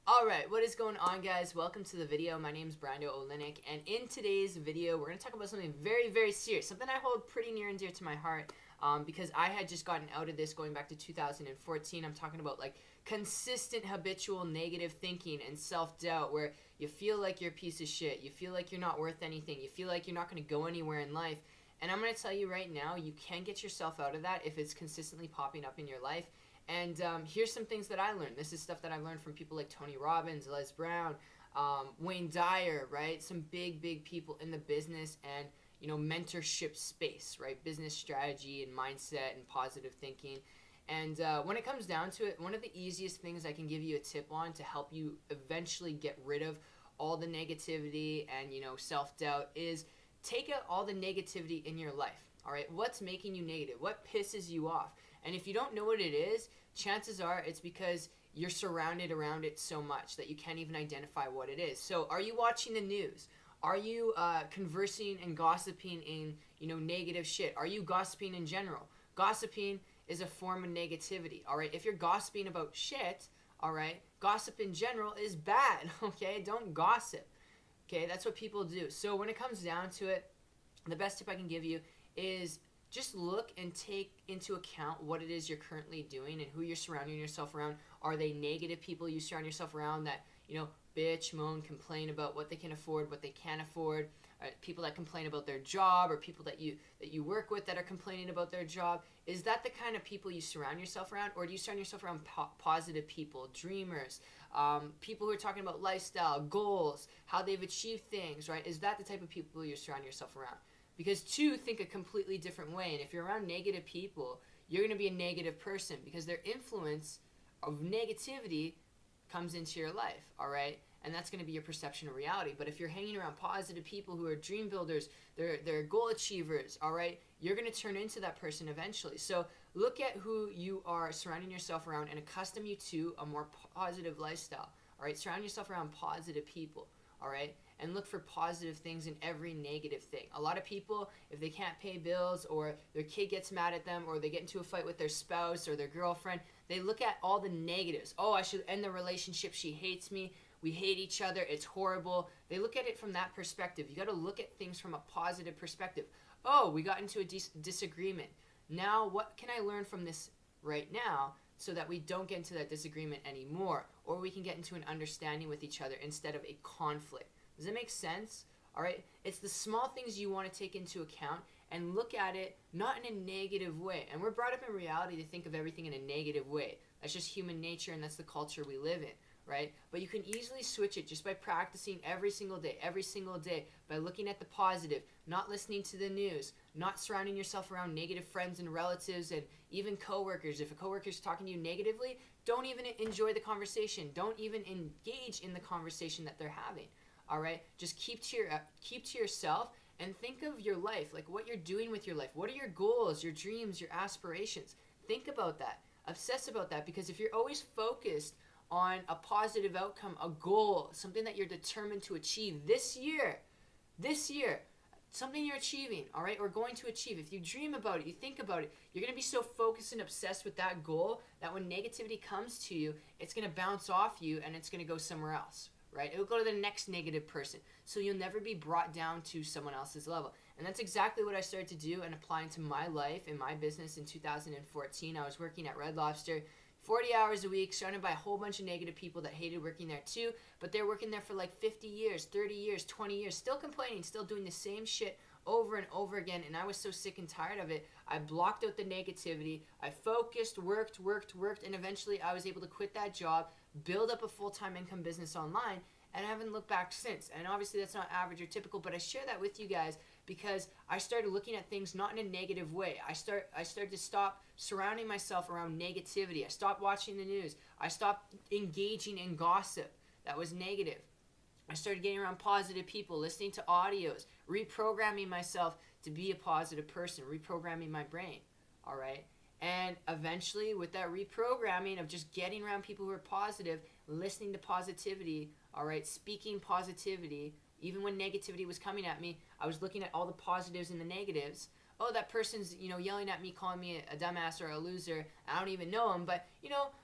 Alright, what is going on, guys? Welcome to the video. My name is Brando Olinik, and in today's video, we're going to talk about something very, very serious. Something I hold pretty near and dear to my heart, because I had just gotten out of this going back to 2014. I'm talking about, like, consistent, habitual, negative thinking and self-doubt, where you feel like you're a piece of shit, you feel like you're not worth anything, you feel like you're not going to go anywhere in life. And I'm going to tell you right now, you can get yourself out of that if it's consistently popping up in your life. And here's some things that I learned. This is stuff that I learned from people like Tony Robbins, Les Brown, Wayne Dyer, right? Some big, big people in the business and, mentorship space, right? Business strategy and mindset and positive thinking. And when it comes down to it, one of the easiest things I can give you a tip on to help you eventually get rid of all the negativity and, self-doubt is take out all the negativity in your life. All right, what's making you negative? What pisses you off? And if you don't know what it is, chances are it's because you're surrounded around it so much that you can't even identify what it is. So are you watching the news? Are you conversing and gossiping in, negative shit? Are you gossiping in general? Gossiping is a form of negativity, all right? If you're gossiping about shit, all right, gossip in general is bad, okay? Don't gossip, okay? That's what people do. So when it comes down to it, the best tip I can give you is just look and take into account what it is you're currently doing and who you're surrounding yourself around. Are they negative people you surround yourself around that, bitch, moan, complain about what they can afford, what they can't afford? People that complain about their job, or people that you work with that are complaining about their job? Is that the kind of people you surround yourself around, or do you surround yourself around positive people, dreamers, people who are talking about lifestyle, goals, how they've achieved things, right? Is that the type of people you surround yourself around? Because two think a completely different way, and if you're around negative people, you're going to be a negative person because their influence of negativity comes into your life, all right? And that's going to be your perception of reality. But if you're hanging around positive people who are dream builders, they're goal achievers, all right, you're going to turn into that person eventually. So look at who you are surrounding yourself around and accustom you to a more positive lifestyle, all right? Surround yourself around positive people, all right? And look for positive things in every negative thing. A lot of people, if they can't pay bills, or their kid gets mad at them, or they get into a fight with their spouse or their girlfriend, they look at all the negatives. Oh, I should end the relationship. She hates me. We hate each other. It's horrible. They look at it from that perspective. You got to look at things from a positive perspective. Oh, we got into a disagreement. Now, what can I learn from this right now so that we don't get into that disagreement anymore? Or we can get into an understanding with each other instead of a conflict. Does that make sense? All right? It's the small things you want to take into account and look at it not in a negative way. And we're brought up in reality to think of everything in a negative way. That's just human nature, and that's the culture we live in, right? But you can easily switch it just by practicing every single day, by looking at the positive, not listening to the news, not surrounding yourself around negative friends and relatives and even coworkers. If a coworker's talking to you negatively, don't even enjoy the conversation. Don't even engage in the conversation that they're having. All right, just keep to yourself and think of your life, like what you're doing with your life. What are your goals, your dreams, your aspirations? Think about that. Obsess about that, because if you're always focused on a positive outcome, a goal, something that you're determined to achieve this year, something you're achieving, all right, or going to achieve. If you dream about it, you think about it, you're going to be so focused and obsessed with that goal that when negativity comes to you, it's going to bounce off you and it's going to go somewhere else. Right? It'll go to the next negative person. So you'll never be brought down to someone else's level. And that's exactly what I started to do and applying to my life and my business in 2014. I was working at Red Lobster 40 hours a week, surrounded by a whole bunch of negative people that hated working there too, but they're working there for like 50 years, 30 years, 20 years, still complaining, still doing the same shit over and over again, and I was so sick and tired of it. I blocked out the negativity. I focused, worked, and eventually I was able to quit that job, build up a full-time income business online, and I haven't looked back since. And obviously that's not average or typical, but I share that with you guys because I started looking at things not in a negative way. I started to stop surrounding myself around negativity. I stopped watching the news. I stopped engaging in gossip that was negative. I started getting around positive people, listening to audios, reprogramming myself to be a positive person, reprogramming my brain, all right? And eventually, with that reprogramming of just getting around people who are positive, listening to positivity, all right, speaking positivity, even when negativity was coming at me, I was looking at all the positives and the negatives, oh, that person's, yelling at me, calling me a dumbass or a loser. I don't even know them, but,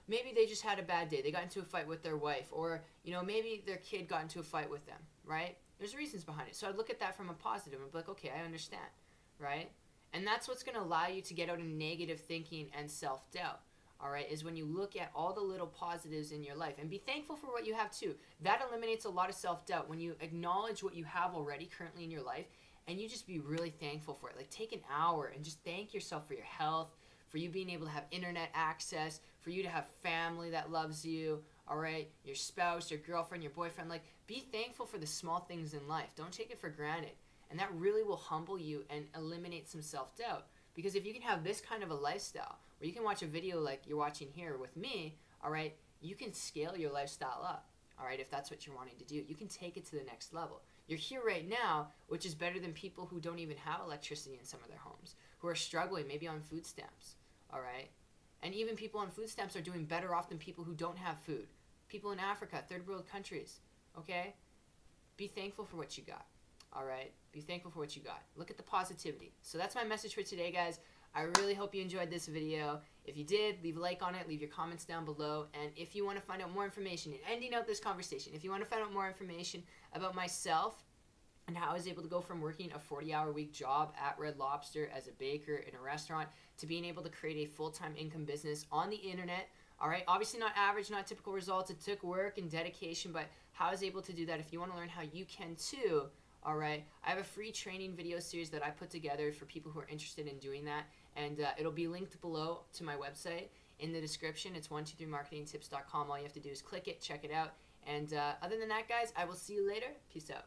maybe they just had a bad day. They got into a fight with their wife, or, maybe their kid got into a fight with them, right? There's reasons behind it. So I'd look at that from a positive and be like, okay, I understand, right? And that's what's going to allow you to get out of negative thinking and self-doubt. All right, is when you look at all the little positives in your life and be thankful for what you have too. That eliminates a lot of self-doubt when you acknowledge what you have already currently in your life, and you just be really thankful for it. Like, take an hour and just thank yourself for your health, for you being able to have internet access, for you to have family that loves you, all right, your spouse, your girlfriend, your boyfriend. Like, be thankful for the small things in life. Don't take it for granted. And that really will humble you and eliminate some self-doubt. Because if you can have this kind of a lifestyle, where you can watch a video like you're watching here with me, all right, you can scale your lifestyle up, all right, if that's what you're wanting to do. You can take it to the next level. You're here right now, which is better than people who don't even have electricity in some of their homes, who are struggling maybe on food stamps, all right? And even people on food stamps are doing better off than people who don't have food. People in Africa, third world countries, okay? Be thankful for what you got. All right, be thankful for what you got. Look at the positivity. So that's my message for today, guys. I really hope you enjoyed this video. If you did, leave a like on it, leave your comments down below. And if you want to find out more information, and ending out this conversation, if you want to find out more information about myself and how I was able to go from working a 40-hour week job at Red Lobster as a baker in a restaurant to being able to create a full-time income business on the internet. All right, obviously not average, not typical results. It took work and dedication, but how I was able to do that. If you want to learn how you can too, all right, I have a free training video series that I put together for people who are interested in doing that, and it'll be linked below to my website in the description. It's 123marketingtips.com. All you have to do is click it, check it out, and other than that, guys, I will see you later. Peace out.